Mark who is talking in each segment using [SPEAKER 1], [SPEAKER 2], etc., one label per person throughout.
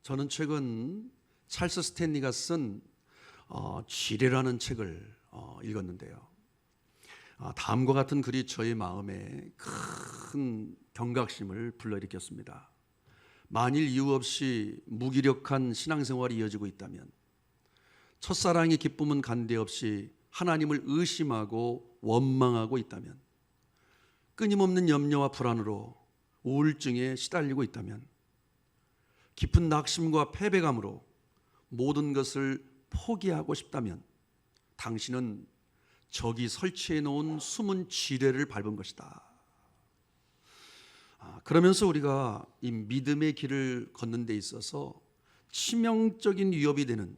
[SPEAKER 1] 저는 최근 찰스 스탠리가 쓴 지뢰라는 책을 읽었는데요. 다음과 같은 글이 저의 마음에 큰 경각심을 불러일으켰습니다. 만일 이유 없이 무기력한 신앙생활이 이어지고 있다면, 첫사랑의 기쁨은 간대 없이 하나님을 의심하고 원망하고 있다면, 끊임없는 염려와 불안으로 우울증에 시달리고 있다면, 깊은 낙심과 패배감으로 모든 것을 포기하고 싶다면 당신은 적이 설치해 놓은 숨은 지뢰를 밟은 것이다. 그러면서 우리가 이 믿음의 길을 걷는 데 있어서 치명적인 위협이 되는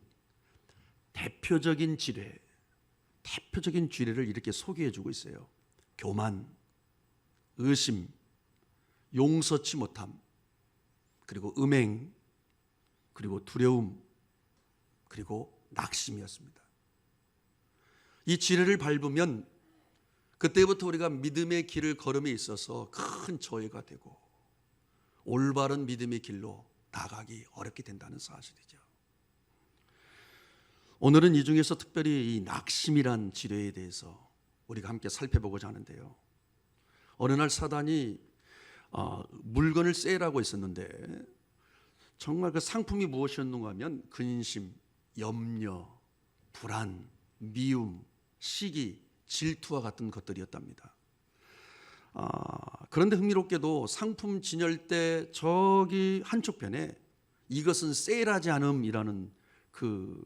[SPEAKER 1] 대표적인 지뢰를 이렇게 소개해 주고 있어요. 교만, 의심, 용서치 못함, 그리고 음행, 그리고 두려움, 그리고 낙심이었습니다. 이 지뢰를 밟으면 그때부터 우리가 믿음의 길을 걸음에 있어서 큰 저해가 되고 올바른 믿음의 길로 나가기 어렵게 된다는 사실이죠. 오늘은 이 중에서 특별히 이 낙심이란 지뢰에 대해서 우리가 함께 살펴보고자 하는데요. 어느 날 사단이 물건을 세일하고 있었는데 정말 그 상품이 무엇이었는가 하면 근심, 염려, 불안, 미움, 시기, 질투와 같은 것들이었답니다. 그런데 흥미롭게도 상품 진열대 저기 한쪽 편에 이것은 세일하지 않음이라는 그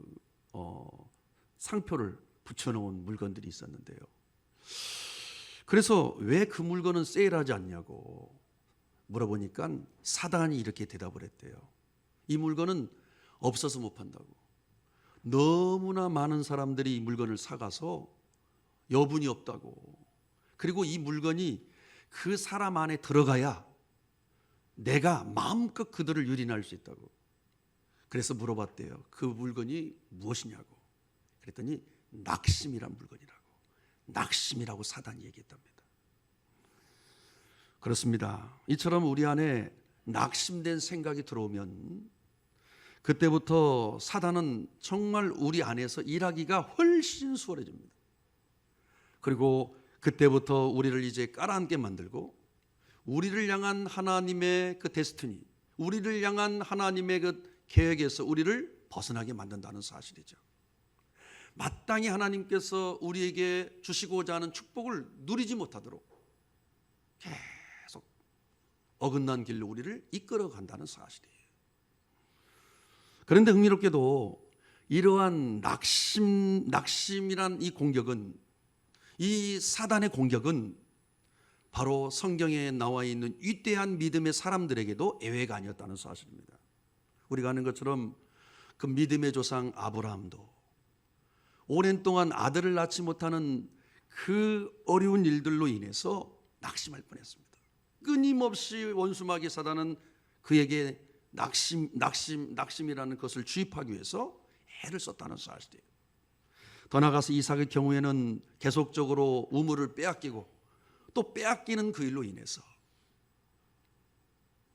[SPEAKER 1] 상표를 붙여놓은 물건들이 있었는데요. 그래서 왜 그 물건은 세일하지 않냐고 물어보니까 사단이 이렇게 대답을 했대요. 이 물건은 없어서 못 판다고. 너무나 많은 사람들이 이 물건을 사가서 여분이 없다고. 그리고 이 물건이 그 사람 안에 들어가야 내가 마음껏 그들을 유린할 수 있다고. 그래서 물어봤대요. 그 물건이 무엇이냐고. 그랬더니 낙심이란 물건이라고. 낙심이라고 사단이 얘기했답니다. 그렇습니다. 이처럼 우리 안에 낙심된 생각이 들어오면 그때부터 사단은 정말 우리 안에서 일하기가 훨씬 수월해집니다. 그리고 그때부터 우리를 이제 깔아앉게 만들고 우리를 향한 하나님의 그 데스티니, 우리를 향한 하나님의 그 계획에서 우리를 벗어나게 만든다는 사실이죠. 마땅히 하나님께서 우리에게 주시고자 하는 축복을 누리지 못하도록 계속 어긋난 길로 우리를 이끌어 간다는 사실이에요. 그런데 흥미롭게도 이러한 낙심이란 이 공격은, 이 사단의 공격은 바로 성경에 나와 있는 위대한 믿음의 사람들에게도 예외가 아니었다는 사실입니다. 우리가 아는 것처럼 그 믿음의 조상 아브라함도 오랜 동안 아들을 낳지 못하는 그 어려운 일들로 인해서 낙심할 뻔했습니다. 끊임없이 원수마귀 사단은 그에게 낙심이라는 것을 주입하기 위해서 애를 썼다는 사실이에요. 더 나아가서 이삭의 경우에는 계속적으로 우물을 빼앗기고 또 빼앗기는 그 일로 인해서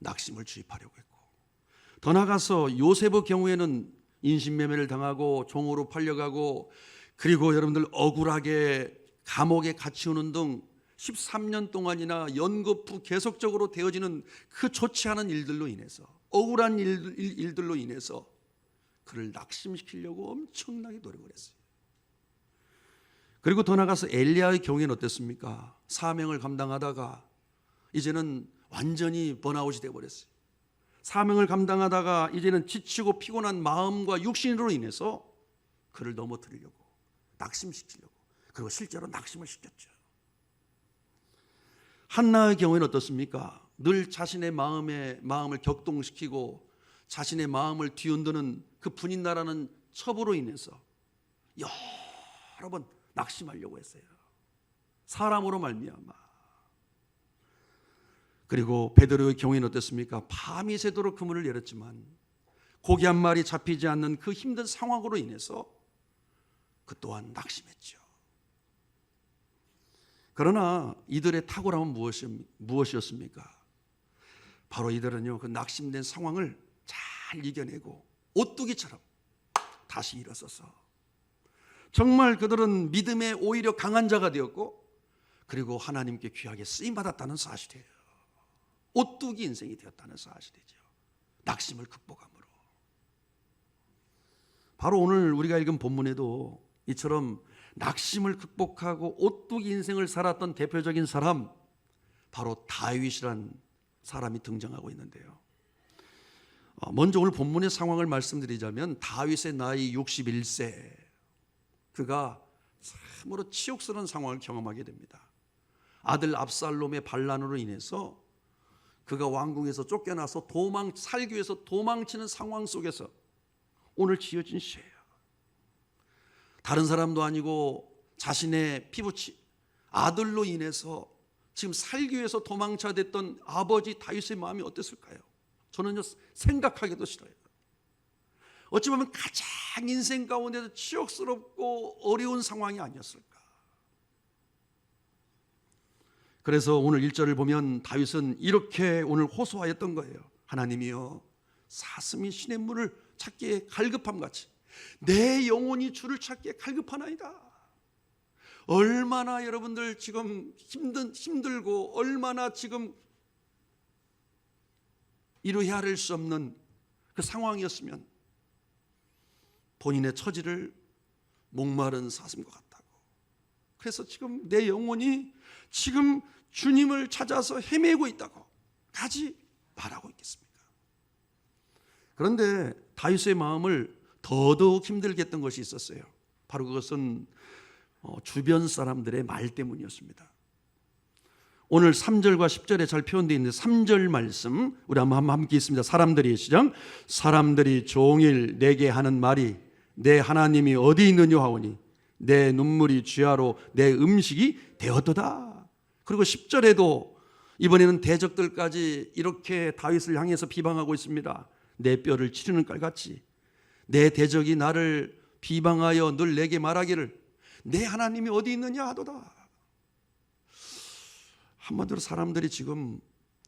[SPEAKER 1] 낙심을 주입하려고 했고, 더 나아가서 요셉의 경우에는 인신매매를 당하고 종으로 팔려가고, 그리고 여러분들 억울하게 감옥에 갇히우는 등 13년 동안이나 연거푸 계속적으로 되어지는 그 좋지 않은 일들로 인해서, 억울한 일들로 인해서 그를 낙심시키려고 엄청나게 노력을 했어요. 그리고 더 나아가서 엘리야의 경우에는 어땠습니까? 사명을 감당하다가 이제는 완전히 번아웃이 되어버렸어요. 사명을 감당하다가 이제는 지치고 피곤한 마음과 육신으로 인해서 그를 넘어뜨리려고, 낙심시키려고, 그리고 실제로 낙심을 시켰죠. 한나의 경우에는 어떻습니까? 늘 자신의 마음을 격동시키고 자신의 마음을 뒤흔드는 그 분인나라는 첩으로 인해서 여러 번 낙심하려고 했어요. 사람으로 말미암아. 그리고 베드로의 경우에는 어땠습니까? 밤이 새도록 그물을 내렸지만 고기 한 마리 잡히지 않는 그 힘든 상황으로 인해서 그 또한 낙심했죠. 그러나 이들의 탁월함은 무엇이었습니까? 바로 이들은요, 그 낙심된 상황을 잘 잘 이겨내고 오뚜기처럼 다시 일어서서 정말 그들은 믿음에 오히려 강한 자가 되었고, 그리고 하나님께 귀하게 쓰임받았다는 사실이에요. 오뚜기 인생이 되었다는 사실이죠. 낙심을 극복함으로. 바로 오늘 우리가 읽은 본문에도 이처럼 낙심을 극복하고 오뚜기 인생을 살았던 대표적인 사람, 바로 다윗이란 사람이 등장하고 있는데요. 먼저 오늘 본문의 상황을 말씀드리자면, 다윗의 나이 61세, 그가 참으로 치욕스러운 상황을 경험하게 됩니다. 아들 압살롬의 반란으로 인해서 그가 왕궁에서 쫓겨나서 살기 위해서 도망치는 상황 속에서 오늘 지어진 시예요. 다른 사람도 아니고 자신의 피부치 아들로 인해서 지금 살기 위해서 도망쳐야 됐던 아버지 다윗의 마음이 어땠을까요? 저는요, 생각하기도 싫어요. 어찌 보면 가장 인생 가운데서 치욕스럽고 어려운 상황이 아니었을까. 그래서 오늘 1절을 보면 다윗은 이렇게 오늘 호소하였던 거예요. 하나님이여, 사슴이 시냇물을 찾기에 갈급함같이 내 영혼이 주를 찾기에 갈급하나이다. 얼마나 여러분들 지금 힘들고 얼마나 지금 이루 헤아릴 수 없는 그 상황이었으면 본인의 처지를 목마른 사슴과 같다고. 그래서 지금 내 영혼이 지금 주님을 찾아서 헤매고 있다고 가지 말하고 있겠습니까? 그런데 다윗의 마음을 더더욱 힘들게 했던 것이 있었어요. 바로 그것은 주변 사람들의 말 때문이었습니다. 오늘 3절과 10절에 잘 표현되어 있는데, 3절 말씀 우리 한번 함께 있습니다. 사람들이 종일 내게 하는 말이 내 하나님이 어디 있느냐 하오니 내 눈물이 쥐하로 내 음식이 되었도다. 그리고 10절에도 이번에는 대적들까지 이렇게 다윗을 향해서 비방하고 있습니다. 내 뼈를 치르는 깔같이 내 대적이 나를 비방하여 늘 내게 말하기를 내 하나님이 어디 있느냐 하도다. 한마디로 사람들이 지금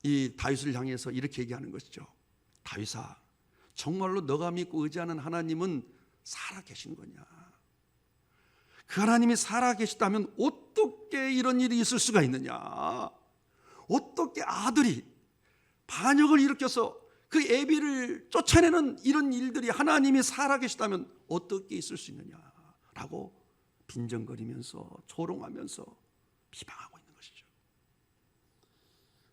[SPEAKER 1] 이 다윗을 향해서 이렇게 얘기하는 것이죠. 다윗아, 정말로 너가 믿고 의지하는 하나님은 살아계신 거냐? 그 하나님이 살아계시다면 어떻게 이런 일이 있을 수가 있느냐? 어떻게 아들이 반역을 일으켜서 그 애비를 쫓아내는 이런 일들이 하나님이 살아계시다면 어떻게 있을 수 있느냐? 라고 빈정거리면서 조롱하면서 비방하고 있는 것이죠.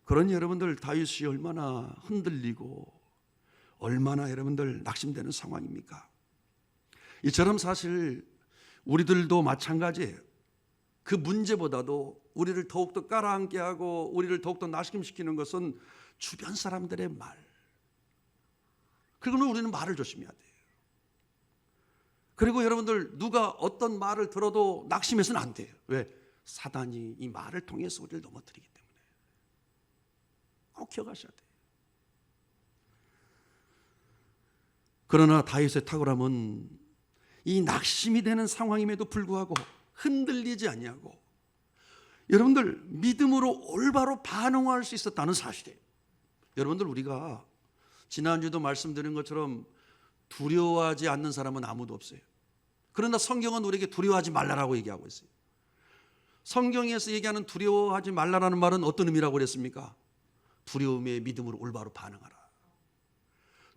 [SPEAKER 1] 그러니 여러분들, 다윗이 얼마나 흔들리고 얼마나 여러분들 낙심되는 상황입니까? 이처럼 사실 우리들도 마찬가지예요. 그 문제보다도 우리를 더욱더 깔아앉게 하고 우리를 더욱더 낙심시키는 것은 주변 사람들의 말. 그리고 우리는 말을 조심해야 돼요. 그리고 여러분들, 누가 어떤 말을 들어도 낙심해서는 안 돼요. 왜? 사단이 이 말을 통해서 우리를 넘어뜨리기 때문에. 꼭 기억하셔야 돼요. 그러나 다윗의 탁월함은 이 낙심이 되는 상황임에도 불구하고 흔들리지 아니하고 여러분들 믿음으로 올바로 반응할 수 있었다는 사실이에요. 여러분들, 우리가 지난주도 말씀드린 것처럼 두려워하지 않는 사람은 아무도 없어요. 그러나 성경은 우리에게 두려워하지 말라라고 얘기하고 있어요. 성경에서 얘기하는 두려워하지 말라라는 말은 어떤 의미라고 그랬습니까? 두려움에 믿음으로 올바로 반응하라.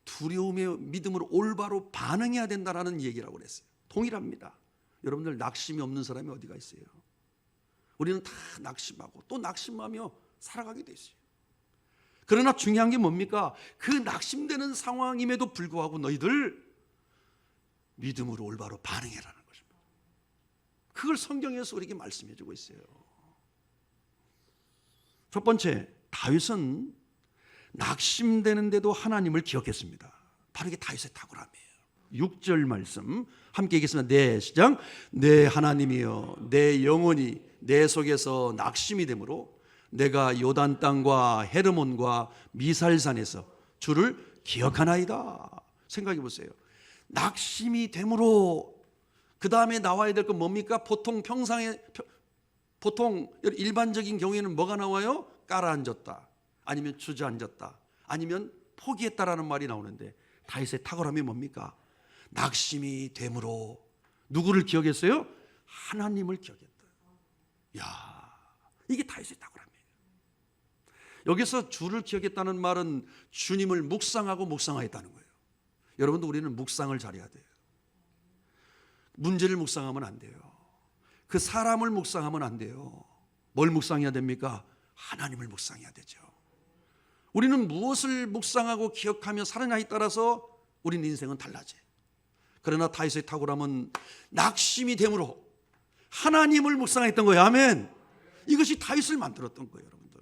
[SPEAKER 1] 두려움에 믿음으로 올바로 반응해야 된다라는 얘기라고 그랬어요. 동일합니다. 여러분들, 낙심이 없는 사람이 어디가 있어요? 우리는 다 낙심하고 또 낙심하며 살아가게 돼 있어요. 그러나 중요한 게 뭡니까? 그 낙심되는 상황임에도 불구하고 너희들 믿음으로 올바로 반응해라는 것입니다. 그걸 성경에서 우리에게 말씀해 주고 있어요. 첫 번째, 다윗은 낙심되는데도 하나님을 기억했습니다. 바로 이게 다윗의 탁월함이에요. 6절 말씀 함께 읽겠습니다. 네, 시작. 내 하나님이여, 내 영혼이 내 속에서 낙심이 되므로 내가 요단 땅과 헤르몬과 미살산에서 주를 기억하나이다. 생각해 보세요. 낙심이 되므로 그 다음에 나와야 될 건 뭡니까? 보통 일반적인 경우에는 뭐가 나와요? 깔아앉았다, 아니면 주저앉았다, 아니면 포기했다라는 말이 나오는데, 다윗의 탁월함이 뭡니까? 낙심이 됨으로 누구를 기억했어요? 하나님을 기억했다. 야, 이게 다윗의 탁월함이에요. 여기서 주를 기억했다는 말은 주님을 묵상하고 묵상하였다는 거예요. 여러분도 우리는 묵상을 잘해야 돼요. 문제를 묵상하면 안 돼요. 그 사람을 묵상하면 안 돼요. 뭘 묵상해야 됩니까? 하나님을 묵상해야 되죠. 우리는 무엇을 묵상하고 기억하며 살아나에 따라서 우리는 인생은 달라져요. 그러나 다윗의 탁월함은 낙심이 됨으로 하나님을 묵상했던 거예요. 아멘. 이것이 다윗을 만들었던 거예요, 여러분들.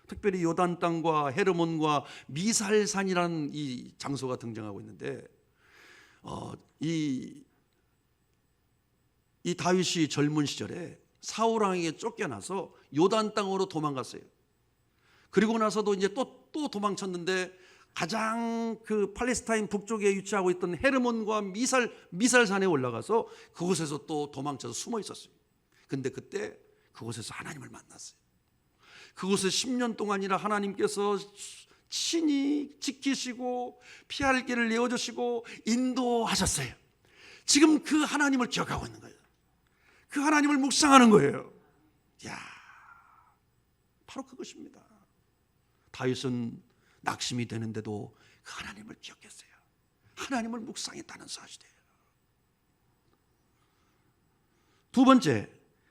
[SPEAKER 1] 특별히 요단 땅과 헤르몬과 미살산이라는 이 장소가 등장하고 있는데, 이 다윗이 젊은 시절에 사울 왕에게 쫓겨나서 요단 땅으로 도망갔어요. 그리고 나서도 이제 또 도망쳤는데, 가장 그 팔레스타인 북쪽에 위치하고 있던 헤르몬과 미살산에 올라가서 그곳에서 또 도망쳐서 숨어 있었어요. 근데 그때 그곳에서 하나님을 만났어요. 그곳에 10년 동안이나 하나님께서 친히 지키시고 피할 길을 내어주시고 인도하셨어요. 지금 그 하나님을 기억하고 있는 거예요. 그 하나님을 묵상하는 거예요. 야, 바로 그것입니다. 다윗은 낙심이 되는데도 그 하나님을 기억했어요. 하나님을 묵상했다는 사실이에요. 두 번째,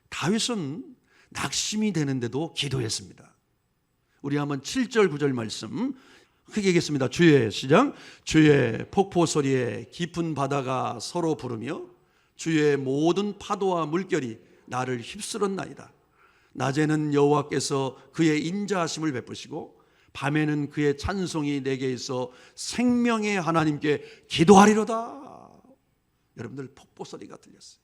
[SPEAKER 1] 다윗은 낙심이 되는데도 기도했습니다. 우리 한번 7절 9절 말씀 크게 읽겠습니다. 주의 시작. 주의 폭포 소리에 깊은 바다가 서로 부르며 주의 모든 파도와 물결이 나를 휩쓸었나이다. 낮에는 여호와께서 그의 인자하심을 베푸시고 밤에는 그의 찬송이 내게 있어 생명의 하나님께 기도하리로다. 여러분들 폭포 소리가 들렸어요.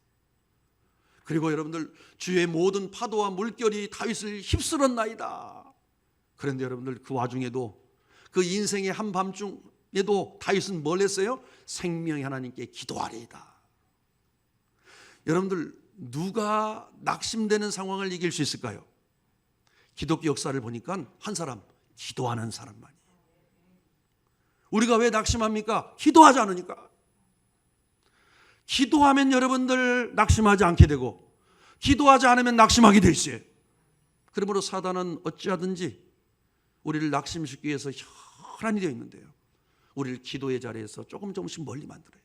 [SPEAKER 1] 그리고 여러분들 주의 모든 파도와 물결이 다윗을 휩쓸었나이다. 그런데 여러분들 그 와중에도 그 인생의 한밤중에도 다윗은 뭘 했어요? 생명의 하나님께 기도하리이다. 여러분들 누가 낙심되는 상황을 이길 수 있을까요? 기독교 역사를 보니까 한 사람, 기도하는 사람만이. 우리가 왜 낙심합니까? 기도하지 않으니까. 기도하면 여러분들 낙심하지 않게 되고, 기도하지 않으면 낙심하게 돼 있어요. 그러므로 사단은 어찌하든지 우리를 낙심시키기 위해서 혈안이 되어 있는데요, 우리를 기도의 자리에서 조금씩 멀리 만들어요.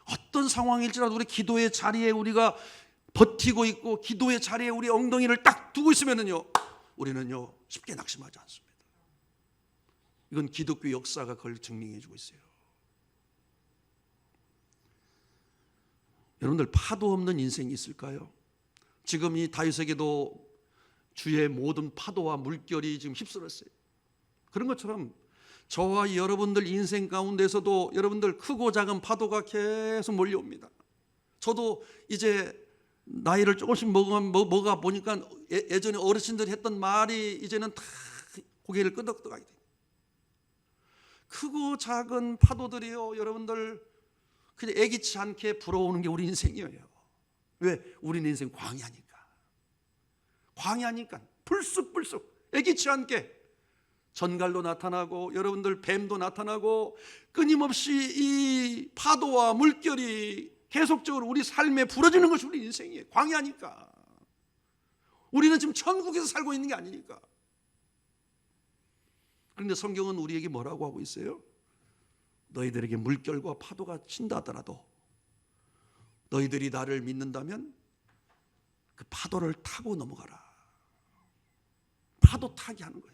[SPEAKER 1] 어떤 상황일지라도 우리 기도의 자리에 우리가 버티고 있고 기도의 자리에 우리 엉덩이를 딱 두고 있으면은요, 우리는요 쉽게 낙심하지 않습니다. 이건 기독교 역사가 그걸 증명해 주고 있어요. 여러분들 파도 없는 인생이 있을까요? 지금 이 다윗에게도 주의 모든 파도와 물결이 지금 휩쓸었어요. 그런 것처럼 저와 여러분들 인생 가운데서도 여러분들 크고 작은 파도가 계속 몰려옵니다. 저도 이제 나이를 조금씩 먹어 보니까 예전에 어르신들이 했던 말이 이제는 다 고개를 끄덕끄덕하게 돼요. 크고 작은 파도들이요, 여러분들 그냥 애기치 않게 불어오는 게 우리 인생이에요. 왜? 우리는 인생 광야니까. 광야니까 불쑥불쑥 애기치 않게 전갈도 나타나고 여러분들 뱀도 나타나고 끊임없이 이 파도와 물결이 계속적으로 우리 삶에 불어지는 것이 우리 인생이에요. 광야니까. 우리는 지금 천국에서 살고 있는 게 아니니까. 그런데 성경은 우리에게 뭐라고 하고 있어요? 너희들에게 물결과 파도가 친다 하더라도 너희들이 나를 믿는다면 그 파도를 타고 넘어가라. 파도 타기 하는 거예요.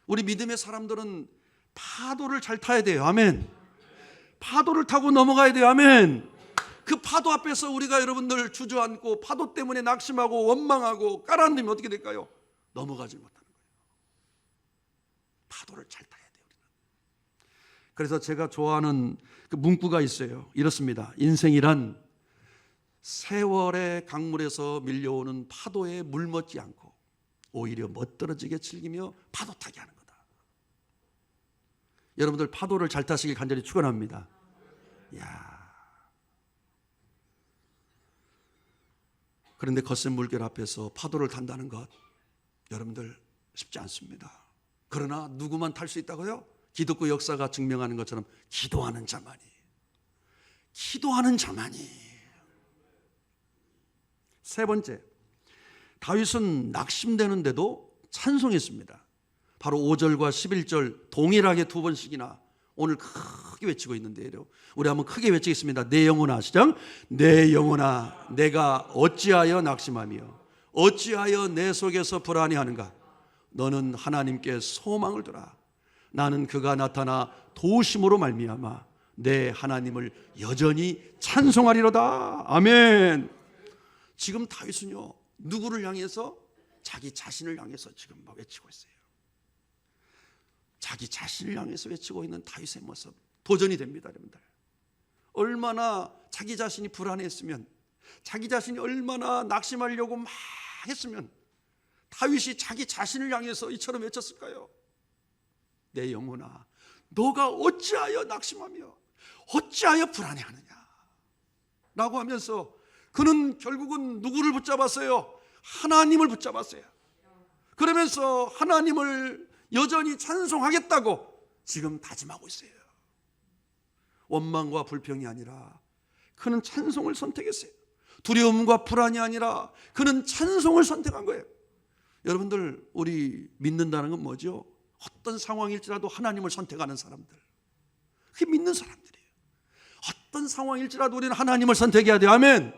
[SPEAKER 1] 우리 믿음의 사람들은 파도를 잘 타야 돼요. 아멘. 파도를 타고 넘어가야 돼요. 아멘. 그 파도 앞에서 우리가 여러분들 주저앉고 파도 때문에 낙심하고 원망하고 깔아앉으면 어떻게 될까요? 넘어가지 못하는 거예요. 파도를 잘 타야 돼요. 우리는. 그래서 제가 좋아하는 그 문구가 있어요. 이렇습니다. 인생이란 세월의 강물에서 밀려오는 파도에 물먹지 않고 오히려 멋들어지게 즐기며 파도 타게 하는 거다. 여러분들 파도를 잘 타시길 간절히 축원합니다. 야. 그런데 거센 물결 앞에서 파도를 탄다는 것, 여러분들 쉽지 않습니다. 그러나 누구만 탈 수 있다고요? 기독교 역사가 증명하는 것처럼 기도하는 자만이. 기도하는 자만이. 세 번째, 다윗은 낙심되는데도 찬송했습니다. 바로 5절과 11절 동일하게 두 번씩이나 오늘 크게 외치고 있는데요. 우리 한번 크게 외치겠습니다. 내 영혼아, 시작. 내 영혼아, 내가 어찌하여 낙심하며 어찌하여 내 속에서 불안해하는가? 너는 하나님께 소망을 두라. 나는 그가 나타나 도우심으로 말미암아 내 하나님을 여전히 찬송하리로다. 아멘. 지금 다윗은요, 누구를 향해서? 자기 자신을 향해서 지금 막 외치고 있어요. 자기 자신을 향해서 외치고 있는 다윗의 모습 도전이 됩니다, 여러분들. 얼마나 자기 자신이 불안했으면, 자기 자신이 얼마나 낙심하려고 막 했으면 다윗이 자기 자신을 향해서 이처럼 외쳤을까요? 내 영혼아, 너가 어찌하여 낙심하며 어찌하여 불안해하느냐 라고 하면서 그는 결국은 누구를 붙잡았어요? 하나님을 붙잡았어요. 그러면서 하나님을 여전히 찬송하겠다고 지금 다짐하고 있어요. 원망과 불평이 아니라 그는 찬송을 선택했어요. 두려움과 불안이 아니라 그는 찬송을 선택한 거예요. 여러분들, 우리 믿는다는 건 뭐죠? 어떤 상황일지라도 하나님을 선택하는 사람들, 그게 믿는 사람들이에요. 어떤 상황일지라도 우리는 하나님을 선택해야 돼요. 아멘.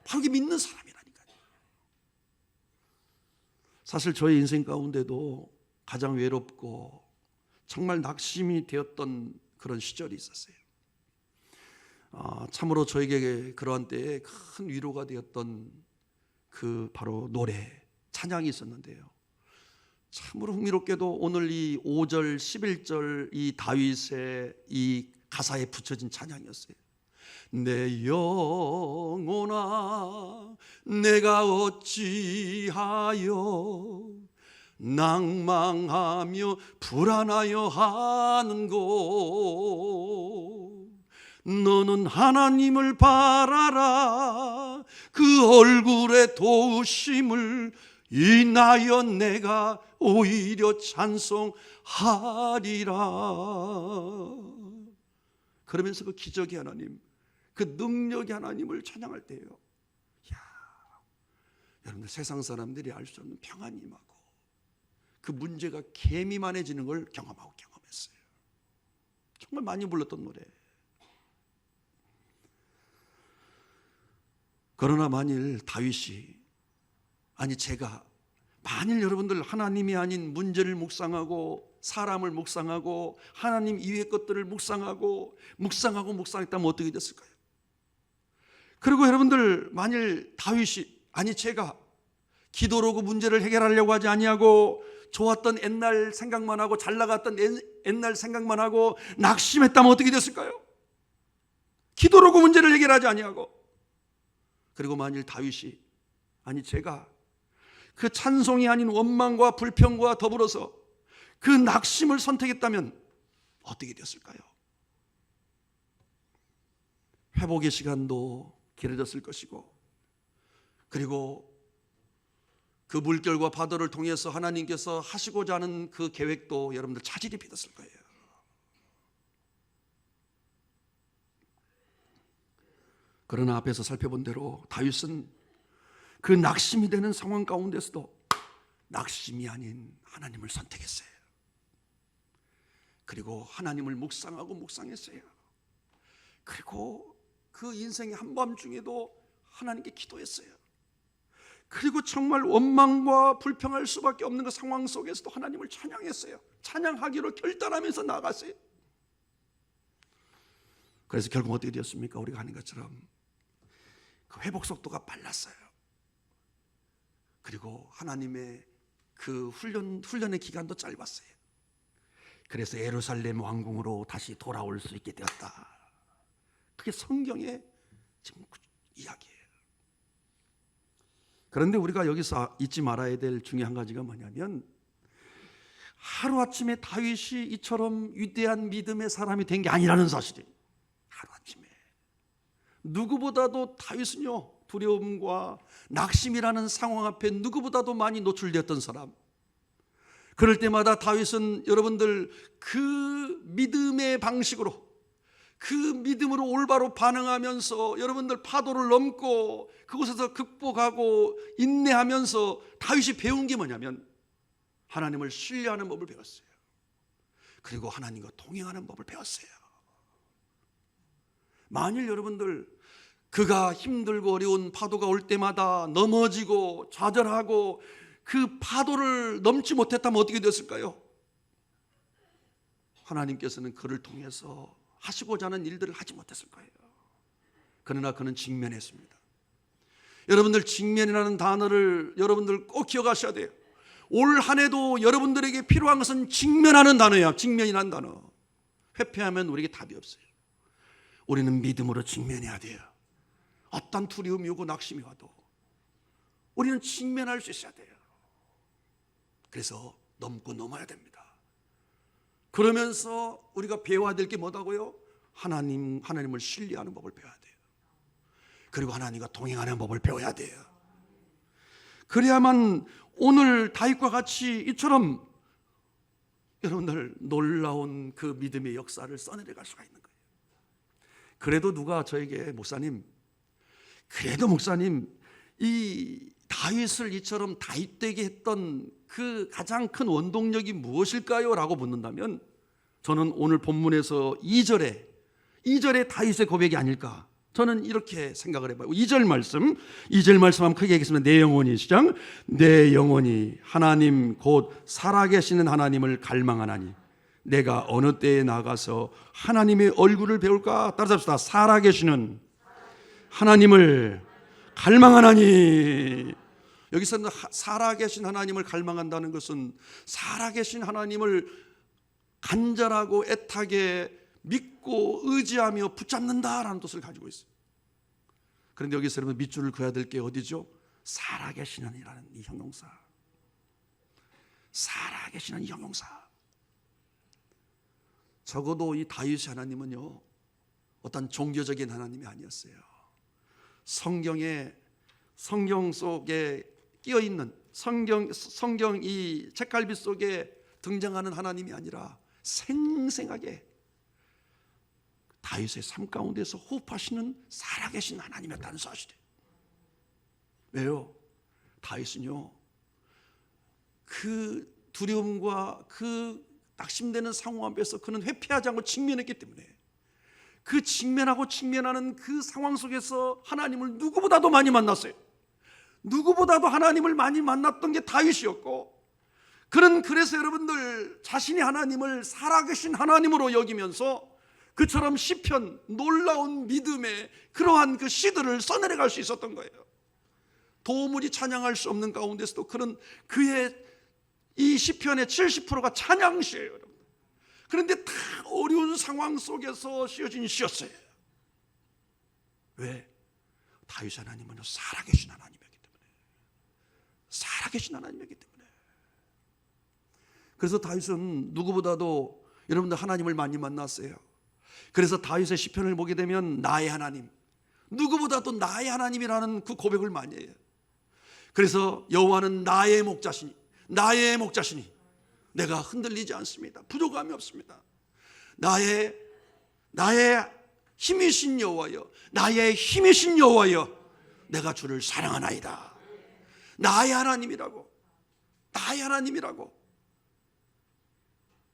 [SPEAKER 1] 바로 그게 믿는 사람이라니까요. 사실 저의 인생 가운데도 가장 외롭고 정말 낙심이 되었던 그런 시절이 있었어요. 참으로 저에게 그러한 때에 큰 위로가 되었던 그 바로 노래, 찬양이 있었는데요. 참으로 흥미롭게도 오늘 이 5절, 11절 이 다윗의 이 가사에 붙여진 찬양이었어요. 내 영혼아, 내가 어찌하여 낭망하며 불안하여 하는고? 너는 하나님을 바라라. 그 얼굴에 도우심을 인하여 내가 오히려 찬송하리라. 그러면서 그 기적의 하나님, 그 능력의 하나님을 찬양할 때예요. 여러분들, 세상 사람들이 알 수 없는 평안이 임하고 그 문제가 개미만해지는 걸 경험했어요. 정말 많이 불렀던 노래. 그러나 만일 다윗이, 아니 제가 만일 여러분들 하나님이 아닌 문제를 묵상하고 사람을 묵상하고 하나님 이외의 것들을 묵상했다면 어떻게 됐을까요? 그리고 여러분들, 만일 다윗이, 아니 제가 기도로 그 문제를 해결하려고 하지 아니하고 좋았던 옛날 생각만 하고 잘 나갔던 옛날 생각만 하고 낙심했다면 어떻게 됐을까요? 기도로 그 문제를 해결하지 아니하고. 그리고 만일 다윗이, 아니 제가 그 찬송이 아닌 원망과 불평과 더불어서 그 낙심을 선택했다면 어떻게 됐을까요? 회복의 시간도 길어졌을 것이고, 그리고 그 물결과 파도를 통해서 하나님께서 하시고자 하는 그 계획도 여러분들 차질이 빚었을 거예요. 그러나 앞에서 살펴본 대로 다윗은 그 낙심이 되는 상황 가운데서도 낙심이 아닌 하나님을 선택했어요. 그리고 하나님을 묵상했어요. 그리고 그 인생의 한밤중에도 하나님께 기도했어요. 그리고 정말 원망과 불평할 수밖에 없는 그 상황 속에서도 하나님을 찬양했어요. 찬양하기로 결단하면서 나아갔어요. 그래서 결국 어떻게 되었습니까? 우리가 하는 것처럼 그 회복 속도가 빨랐어요. 그리고 하나님의 그 훈련의 기간도 짧았어요. 그래서 예루살렘 왕궁으로 다시 돌아올 수 있게 되었다. 그게 성경의 지금 이야기예요. 그런데 우리가 여기서 잊지 말아야 될 중요한 가지가 뭐냐면, 하루아침에 다윗이 이처럼 위대한 믿음의 사람이 된 게 아니라는 사실이에요. 하루아침에. 누구보다도 다윗은요, 두려움과 낙심이라는 상황 앞에 누구보다도 많이 노출되었던 사람, 그럴 때마다 다윗은 여러분들 그 믿음의 방식으로, 그 믿음으로 올바로 반응하면서 여러분들 파도를 넘고 그곳에서 극복하고 인내하면서 다윗이 배운 게 뭐냐면 하나님을 신뢰하는 법을 배웠어요. 그리고 하나님과 동행하는 법을 배웠어요. 만일 여러분들 그가 힘들고 어려운 파도가 올 때마다 넘어지고 좌절하고 그 파도를 넘지 못했다면 어떻게 됐을까요? 하나님께서는 그를 통해서 하시고자 하는 일들을 하지 못했을 거예요. 그러나 그는 직면했습니다. 여러분들, 직면이라는 단어를 여러분들 꼭 기억하셔야 돼요. 올 한 해도 여러분들에게 필요한 것은 직면하는 단어야. 직면이라는 단어. 회피하면 우리에게 답이 없어요. 우리는 믿음으로 직면해야 돼요. 어떤 두려움이 오고 낙심이 와도 우리는 직면할 수 있어야 돼요. 그래서 넘고 넘어야 됩니다. 그러면서 우리가 배워야 될 게 뭐다고요? 하나님을 신뢰하는 법을 배워야 돼요. 그리고 하나님과 동행하는 법을 배워야 돼요. 그래야만 오늘 다윗과 같이 이처럼 여러분들 놀라운 그 믿음의 역사를 써내려갈 수가 있는 거예요. 그래도 누가 저에게 목사님 이 다윗을 이처럼 다윗되게 했던 그 가장 큰 원동력이 무엇일까요? 라고 묻는다면 저는 오늘 본문에서 2절의 다윗의 고백이 아닐까, 저는 이렇게 생각을 해봐요. 2절 말씀 한번 크게 읽겠습니다. 내 영혼이, 시작. 내 영혼이 하나님 곧 살아계시는 하나님을 갈망하나니 내가 어느 때에 나가서 하나님의 얼굴을 배울까? 따라서 합시다. 살아계시는 하나님을 갈망하나니. 여기서는 살아계신 하나님을 갈망한다는 것은 살아계신 하나님을 간절하고 애타게 믿고 의지하며 붙잡는다라는 뜻을 가지고 있어요. 그런데 여기서 여러분 밑줄을 그어야 될 게 어디죠? 살아계시는 이라는 이 형용사. 살아계시는 이 형용사. 적어도 이 다윗의 하나님은요, 어떤 종교적인 하나님이 아니었어요. 성경 속에 끼어 있는 성경 이 책갈비 속에 등장하는 하나님이 아니라 생생하게 다윗의 삶 가운데서 호흡하시는 살아계신 하나님이었다는 사실이에요. 왜요? 다윗은요, 그 두려움과 그 낙심되는 상황 앞에서 그는 회피하지 않고 직면했기 때문에 그 직면하는 그 상황 속에서 하나님을 누구보다도 많이 만났어요. 누구보다도 하나님을 많이 만났던 게 다윗이었고, 그는 그래서 여러분들 자신이 하나님을 살아계신 하나님으로 여기면서 그처럼 시편, 놀라운 믿음의 그러한 그 시들을 써내려갈 수 있었던 거예요. 도무지 찬양할 수 없는 가운데서도 그는 그의 이 시편의 70%가 찬양시예요, 여러분. 그런데 다 어려운 상황 속에서 씌어진 시였어요. 왜? 다윗 하나님은 살아계신 하나님이기 때문에. 살아계신 하나님이기 때문에. 그래서 다윗은 누구보다도 여러분들 하나님을 많이 만났어요. 그래서 다윗의 시편을 보게 되면 나의 하나님, 누구보다도 나의 하나님이라는 그 고백을 많이 해요. 그래서 여호와는 나의 목자시니 내가 흔들리지 않습니다. 부족함이 없습니다. 나의 힘이신 여호와여, 나의 힘이신 여호와여, 내가 주를 사랑하나이다. 나의 하나님이라고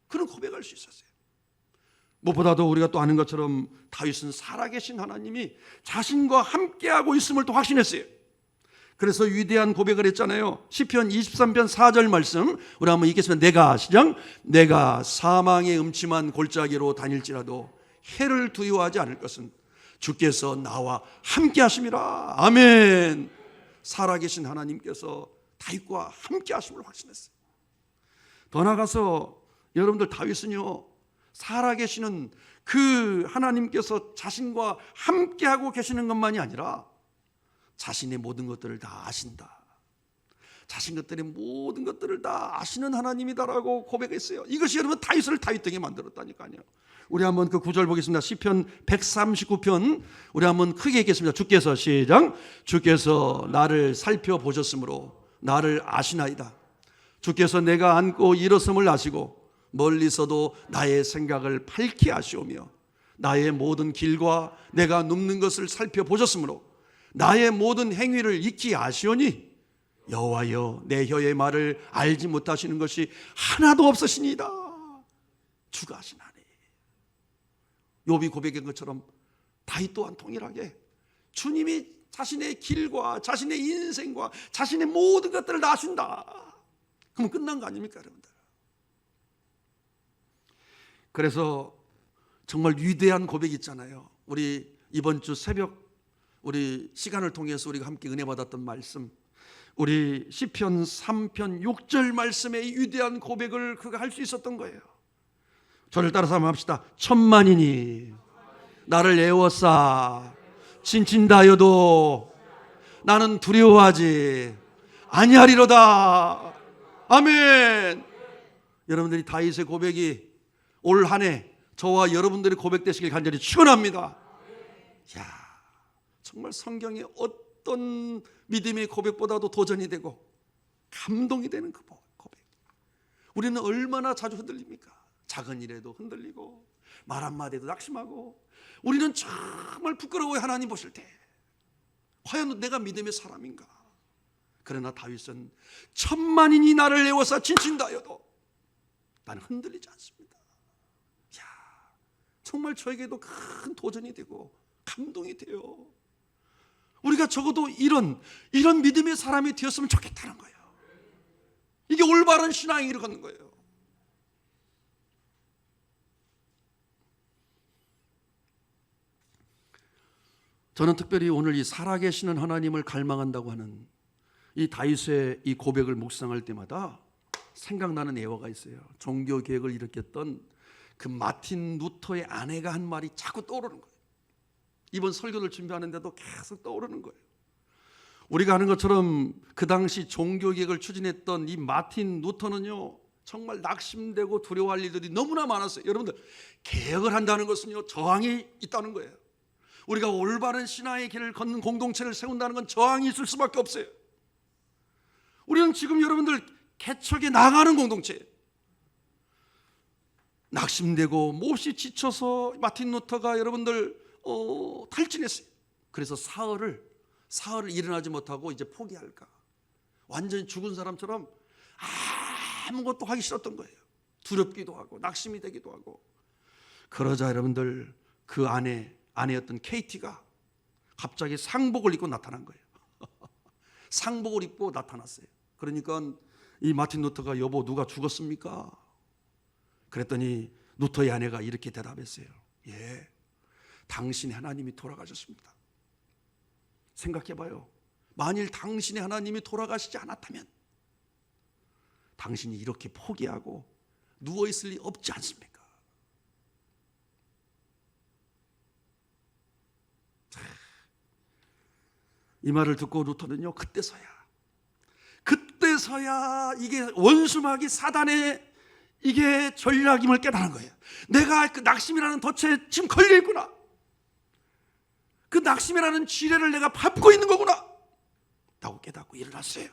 [SPEAKER 1] 그런 고백할 수 있었어요. 무엇보다도 우리가 또 아는 것처럼 다윗은 살아계신 하나님이 자신과 함께하고 있음을 또 확신했어요. 그래서 위대한 고백을 했잖아요. 시편 23편 4절 말씀 우리 한번 읽겠습니다. 내가 사망의 음침한 골짜기로 다닐지라도 해를 두려워하지 않을 것은 주께서 나와 함께 하심이라. 아멘. 살아계신 하나님께서 다윗과 함께 하심을 확신했어요. 더 나아가서 여러분들, 다윗은요, 살아계시는 그 하나님께서 자신과 함께하고 계시는 것만이 아니라 자신의 모든 것들을 다 아신다, 자신 것들의 모든 것들을 다 아시는 하나님이다라고 고백했어요. 이것이 여러분 다윗을 다윗되게 만들었다니까요. 우리 한번 그 9절 보겠습니다. 시편 139편 우리 한번 크게 읽겠습니다. 주께서, 시작. 주께서 나를 살펴보셨으므로 나를 아시나이다. 주께서 내가 앉고 일어섬을 아시고 멀리서도 나의 생각을 밝히 아시오며 나의 모든 길과 내가 눕는 것을 살펴보셨으므로 나의 모든 행위를 익히 아시오니 여호와여 내 혀의 말을 알지 못하시는 것이 하나도 없으시니이다. 주가 아시나니. 욥이 고백한 것처럼 다윗 또한 동일하게 주님이 자신의 길과 자신의 인생과 자신의 모든 것들을 다 아신다. 그러면 끝난 거 아닙니까, 여러분들? 그래서 정말 위대한 고백이 있잖아요. 우리 이번 주 새벽 우리 시간을 통해서 우리가 함께 은혜 받았던 말씀, 우리 시편 3편 6절 말씀의 위대한 고백을 그가 할 수 있었던 거예요. 저를 따라서 한번 합시다. 천만인이 나를 애워싸 진친다여도 나는 두려워하지 아니하리로다. 아멘. 여러분들이 다윗의 고백이 올 한 해 저와 여러분들의 고백되시길 간절히 축원합니다. 야, 정말 성경의 어떤 믿음의 고백보다도 도전이 되고 감동이 되는 그 고백. 우리는 얼마나 자주 흔들립니까? 작은 일에도 흔들리고 말 한마디에도 낙심하고 우리는 정말 부끄러워요. 하나님 보실 때 과연 내가 믿음의 사람인가? 그러나 다윗은 천만인이 나를 애워싸 진친다여도 나는 흔들리지 않습니다. 야, 정말 저에게도 큰 도전이 되고 감동이 돼요. 우리가 적어도 이런 믿음의 사람이 되었으면 좋겠다는 거예요. 이게 올바른 신앙의 길을 걷는 거예요. 저는 특별히 오늘 이 살아계시는 하나님을 갈망한다고 하는 이 다윗의 이 고백을 묵상할 때마다 생각나는 예화가 있어요. 종교 개혁을 일으켰던 그 마틴 루터의 아내가 한 말이 자꾸 떠오르는 거예요. 이번 설교를 준비하는데도 계속 떠오르는 거예요. 우리가 아는 것처럼 그 당시 종교 개혁을 추진했던 이 마틴 루터는요, 정말 낙심되고 두려워할 일들이 너무나 많았어요. 여러분들, 개혁을 한다는 것은요, 저항이 있다는 거예요. 우리가 올바른 신앙의 길을 걷는 공동체를 세운다는 건 저항이 있을 수밖에 없어요. 우리는 지금 여러분들 개척에 나가는 공동체, 낙심되고 몹시 지쳐서 마틴 루터가 여러분들 탈진했어요. 그래서 사흘을 일어나지 못하고 이제 포기할까, 완전히 죽은 사람처럼 아무것도 하기 싫었던 거예요. 두렵기도 하고 낙심이 되기도 하고. 그러자 여러분들 그 아내였던 케이티가 갑자기 상복을 입고 나타난 거예요. 상복을 입고 나타났어요. 그러니까 이 마틴 루터가 여보 누가 죽었습니까? 그랬더니 루터의 아내가 이렇게 대답했어요. 예, 당신의 하나님이 돌아가셨습니다. 생각해봐요. 만일 당신의 하나님이 돌아가시지 않았다면 당신이 이렇게 포기하고 누워있을 리 없지 않습니까? 이 말을 듣고 루터는요, 그때서야 이게 원수마귀 사단의 이게 전략임을 깨달은 거예요. 내가 그 낙심이라는 덫에 지금 걸려 있구나. 그 낙심이라는 지뢰를 내가 밟고 있는 거구나 라고 깨닫고 일어났어요.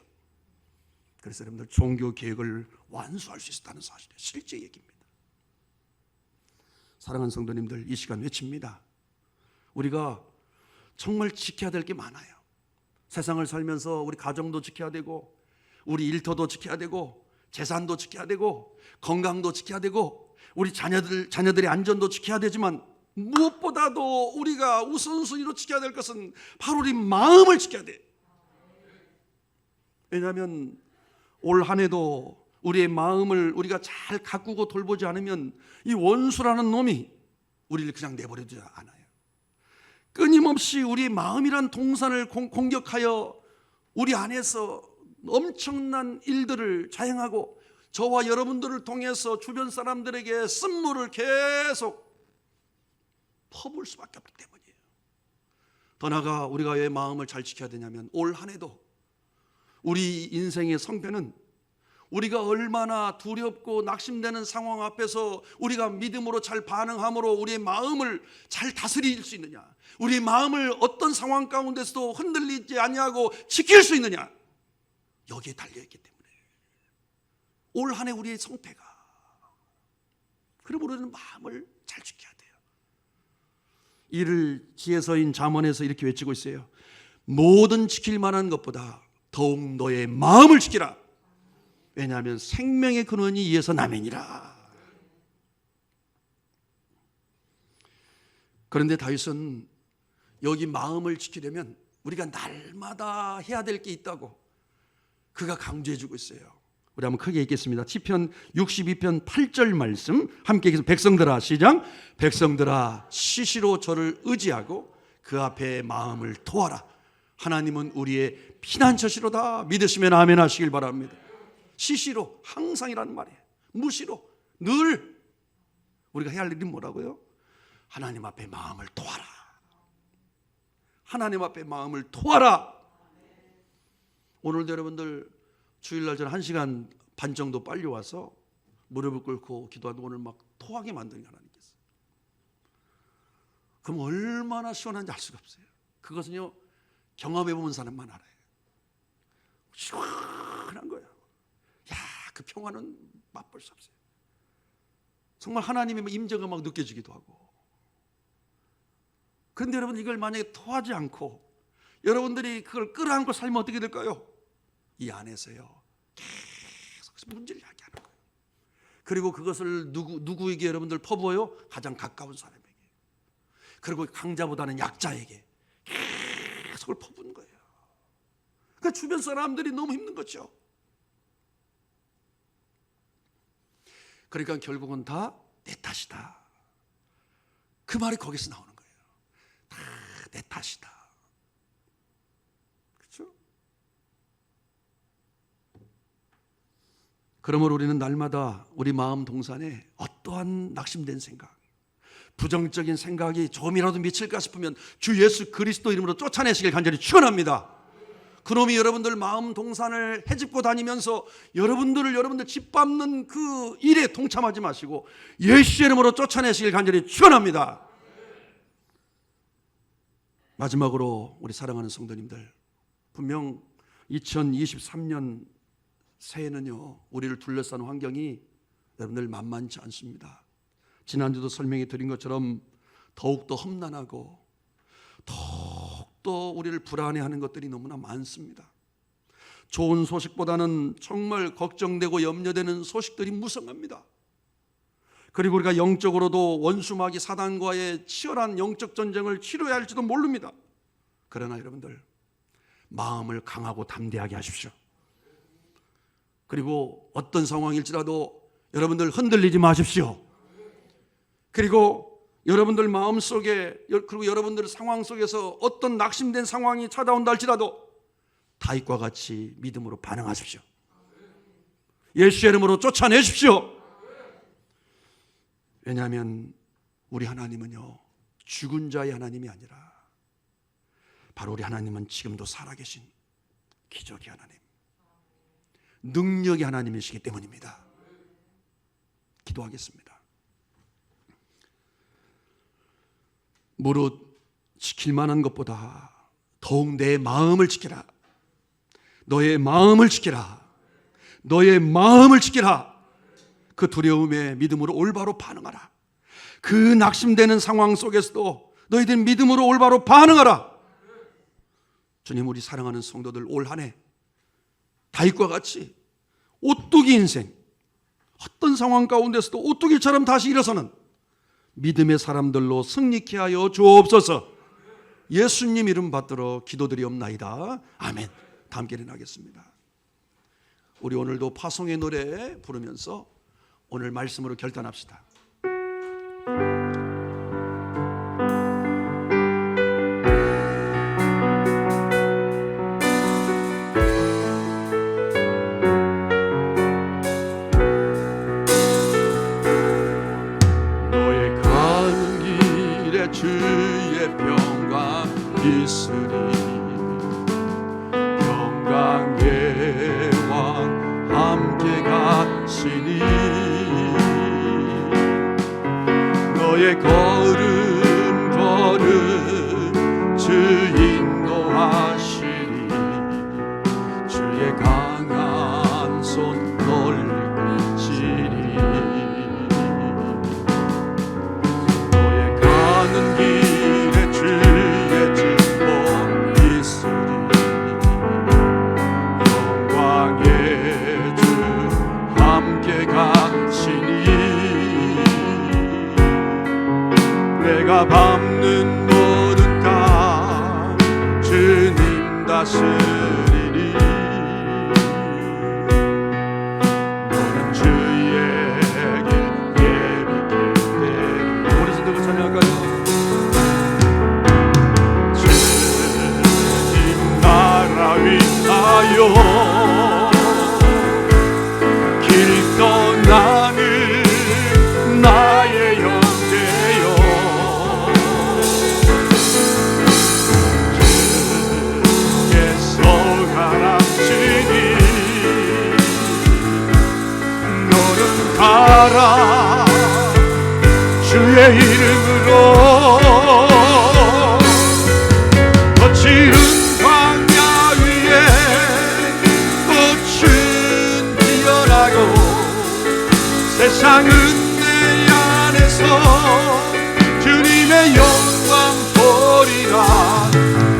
[SPEAKER 1] 그래서 여러분들 종교 개혁을 완수할 수 있었다는 사실이 실제 얘기입니다. 사랑하는 성도님들, 이 시간 외칩니다. 우리가 정말 지켜야 될 게 많아요. 세상을 살면서 우리 가정도 지켜야 되고 우리 일터도 지켜야 되고 재산도 지켜야 되고 건강도 지켜야 되고 우리 자녀들의 안전도 지켜야 되지만 무엇보다도 우리가 우선순위로 지켜야 될 것은 바로 우리 마음을 지켜야 돼. 왜냐하면 올 한 해도 우리의 마음을 우리가 잘 가꾸고 돌보지 않으면 이 원수라는 놈이 우리를 그냥 내버려두지 않아요. 끊임없이 우리의 마음이란 동산을 공격하여 우리 안에서 엄청난 일들을 자행하고 저와 여러분들을 통해서 주변 사람들에게 쓴물을 계속 퍼부을 수밖에 없기 때문이에요. 더 나아가 우리가 왜 마음을 잘 지켜야 되냐면 올 한 해도 우리 인생의 성패는 우리가 얼마나 두렵고 낙심되는 상황 앞에서 우리가 믿음으로 잘 반응함으로 우리의 마음을 잘 다스릴 수 있느냐, 우리의 마음을 어떤 상황 가운데서도 흔들리지 아니하고 지킬 수 있느냐, 여기에 달려있기 때문에 올 한 해 우리의 성패가. 그러므로 우리는 마음을 잘 지켜야 돼요. 이를 지혜서인 잠언에서 이렇게 외치고 있어요. 모든 지킬 만한 것보다 더욱 너의 마음을 지키라. 왜냐하면 생명의 근원이 이에서 나매니라. 그런데 다윗은 여기 마음을 지키려면 우리가 날마다 해야 될 게 있다고 그가 강조해 주고 있어요. 우리 한번 크게 읽겠습니다. 시편 62편 8절 말씀 함께 읽겠습니다. 백성들아, 시작. 백성들아, 시시로 저를 의지하고 그 앞에 마음을 토하라. 하나님은 우리의 피난처시로다. 믿으시면 아멘 하시길 바랍니다. 시시로, 항상이라는 말이에요. 무시로, 늘 우리가 해야 할 일이 뭐라고요? 하나님 앞에 마음을 토하라. 하나님 앞에 마음을 토하라. 오늘도 여러분들 주일날 저는 1시간 반 정도 빨리 와서 무릎을 꿇고 기도하는데 오늘 막 토하게 만드는 하나님께서. 그럼 얼마나 시원한지 알 수가 없어요. 그것은요 경험해 보는 사람만 알아요. 시원한 거예요. 야, 그 평화는 맛볼 수 없어요. 정말 하나님의 임재가 막 느껴지기도 하고. 그런데 여러분 이걸 만약에 토하지 않고 여러분들이 그걸 끌어안고 살면 어떻게 될까요? 이 안에서요 계속 문제를 야기하는 거예요. 그리고 그것을 누구에게 여러분들 퍼부어요? 가장 가까운 사람에게. 그리고 강자보다는 약자에게 계속 퍼부는 거예요. 그러니까 주변 사람들이 너무 힘든 거죠. 그러니까 결국은 다 내 탓이다. 그 말이 거기서 나오는 거예요. 다 내 탓이다. 그렇죠? 그러므로 우리는 날마다 우리 마음 동산에 어떠한 낙심된 생각, 부정적인 생각이 조금이라도 미칠까 싶으면 주 예수 그리스도 이름으로 쫓아내시길 간절히 축원합니다. 그놈이 여러분들 마음 동산을 헤집고 다니면서 여러분들 짓밟는 그 일에 동참하지 마시고 예수의 이름으로 쫓아내시길 간절히 축원합니다. 마지막으로 우리 사랑하는 성도님들, 분명 2023년 새해는요 우리를 둘러싼 환경이 여러분들 만만치 않습니다. 지난주도 설명해 드린 것처럼 더욱더 험난하고 더욱더 우리를 불안해하는 것들이 너무나 많습니다. 좋은 소식보다는 정말 걱정되고 염려되는 소식들이 무성합니다. 그리고 우리가 영적으로도 원수마귀 사단과의 치열한 영적 전쟁을 치러야 할지도 모릅니다. 그러나 여러분들 마음을 강하고 담대하게 하십시오. 그리고 어떤 상황일지라도 여러분들 흔들리지 마십시오. 그리고 여러분들 마음속에 그리고 여러분들 상황 속에서 어떤 낙심된 상황이 찾아온다 할지라도 다윗과 같이 믿음으로 반응하십시오. 예수의 이름으로 쫓아내십시오. 왜냐하면 우리 하나님은요 죽은 자의 하나님이 아니라 바로 우리 하나님은 지금도 살아계신 기적의 하나님, 능력의 하나님이시기 때문입니다. 기도하겠습니다. 무릇 지킬 만한 것보다 더욱 내 마음을 지켜라. 너의 마음을 지켜라. 너의 마음을 지켜라. 그 두려움에 믿음으로 올바로 반응하라. 그 낙심되는 상황 속에서도 너희들 믿음으로 올바로 반응하라. 주님, 우리 사랑하는 성도들 올 한 해 다윗과 같이 오뚜기 인생, 어떤 상황 가운데서도 오뚜기처럼 다시 일어서는 믿음의 사람들로 승리케 하여 주옵소서. 예수님 이름 받들어 기도드리옵나이다. 아멘. 다 함께 일어나겠습니다. 우리 오늘도 파송의 노래 부르면서 오늘 말씀으로 결단합시다.
[SPEAKER 2] 너의 가는 길에 주의 평강 있으리. 평강의 왕 함께 가시니 너의 걸음 걸음 주 인도하시리. 주의 강한 손 널 내가 밟는 모든 땅 주님 다스리니 너는 주에게 예비케 되니
[SPEAKER 1] 우리 손들고 찬양할까요?
[SPEAKER 2] 주님 나라 위하여 길 떠나는 나의 영재여 주께서 가라치니 너는 가라 주의 이름으로 거칠은 광야 위에 꽃은 피어나고 세상은 내 안에서 주님의 영광 보리라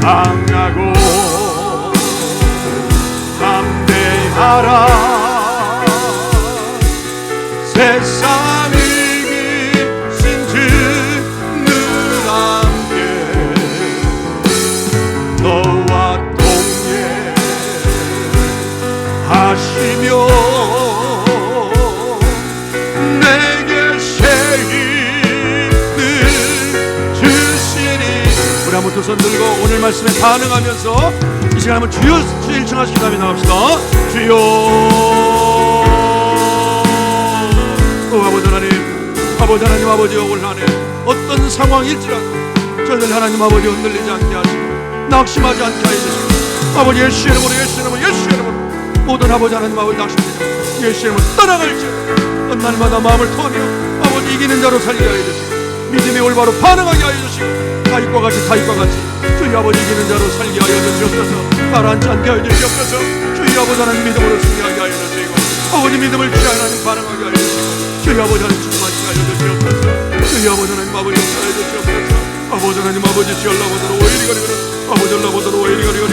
[SPEAKER 2] 강하고 담대하라 세상을 이기신 주는 함께 너와 동행 하시며 내게 새 힘을 주시니
[SPEAKER 1] 우리 한번 두 손 들고 오늘 말씀에 반응하면서 이 시간 한번 주여 주일 청하시기 다음에 나갑시다. 주여 아버지 하나님, 아버지 하나님, 아버지여 올 한해 어떤 상황일지라도 저희들 하나님 아버지 흔들리지 않게 하시고 낙심하지 않게 하시고 아버지 예수 이름으로 예수 이름으로 예수 이름으로 모든 아버지 하나님 아버지 낙심되지 예수 이름으로 떠나갈지어다 날마다 마음을 통하며 아버지 이기는 자로 살게 하여 주시고 믿음이 올바로 반응하게 하여 주시고 다윗과 같이 주의 아버지 이기는 자로 살게 하여 주시옵소서. 가라앉지 않게 하여 주시옵소서. 주의 아버지 하나님 믿음으로 승리하게 하여 주시고 아버지 믿음을 취하 하나님 반응하게 하여 주시고 주의 아버지 하나님 충만케 하여 주시옵소서. 주의 아버지 하나님 아버지 역사하여 주시옵소서. 아버지 하나님 아버지 지을라보도록 오일이 가리거든 아버지 올라보도록 오일이 가리거든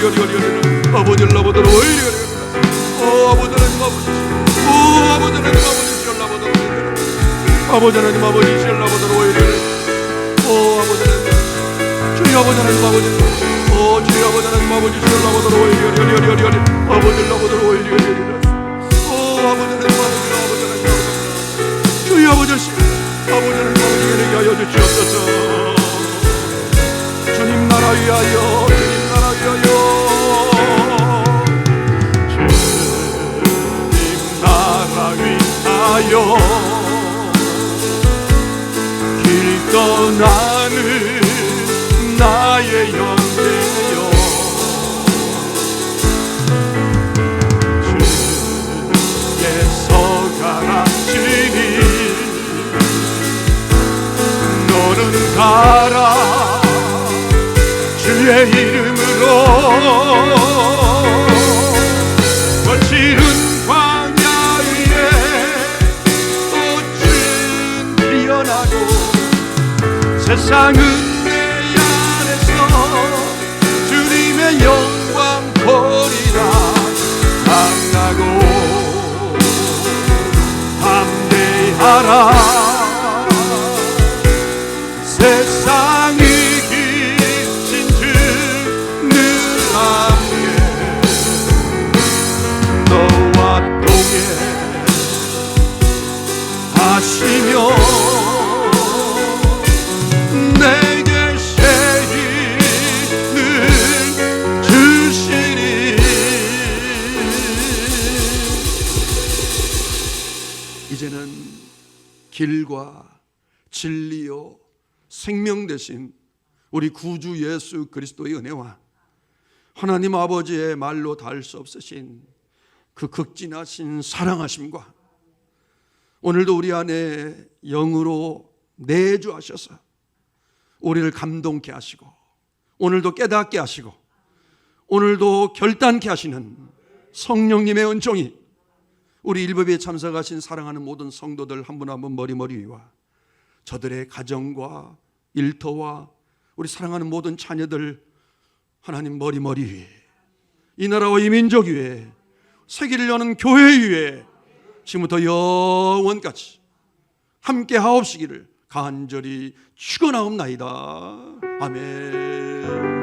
[SPEAKER 1] 아버지 올라보도록 오일이 가리거든 오 아버지 하나님 아버지 오 아버지 하나님 아버지 지을라보도록 아버지 하나님 아버지 지을라보도록 오일이 가리거든 오 아버지 하나님 주의 아버지 하나님 아버지 오 주의 아버지 하나님 아버지 지을라보도록 오일이 가리거든 아버지 올라보도록 오일이 가리거든 오 아버지 하나님 아버지 주의 아버지 아버지는 아버지에게 하여 주시옵소서. 주님 나라 위하여 주님 나라 위하여 주님 나라 위하여 길 떠나는 나의 영재여 주께서 가라치니 너는 가라 주의 이름으로 거칠은 광야 위에 꽃은 피어나고 세상은 내 안에서 주님의 영광 보리라 강하고 담대하라 세상이 이기신 주는 함께 너와 동행 하시며 내게 새 힘을 주시니 이제는 길과 진리요 생명 되신 우리 구주 예수 그리스도의 은혜와 하나님 아버지의 말로 닿을 수 없으신 그 극진하신 사랑하심과 오늘도 우리 안에 영으로 내주하셔서 우리를 감동케 하시고 오늘도 깨닫게 하시고 오늘도 결단케 하시는 성령님의 은총이 우리 일법에 참석하신 사랑하는 모든 성도들 한 분 한 분 머리 위와 저들의 가정과 일터와 우리 사랑하는 모든 자녀들 하나님 머리 위에 이 나라와 이 민족 위에 세계를 여는 교회 위에 지금부터 영원까지 함께 하옵시기를 간절히 축원하옵나이다. 아멘.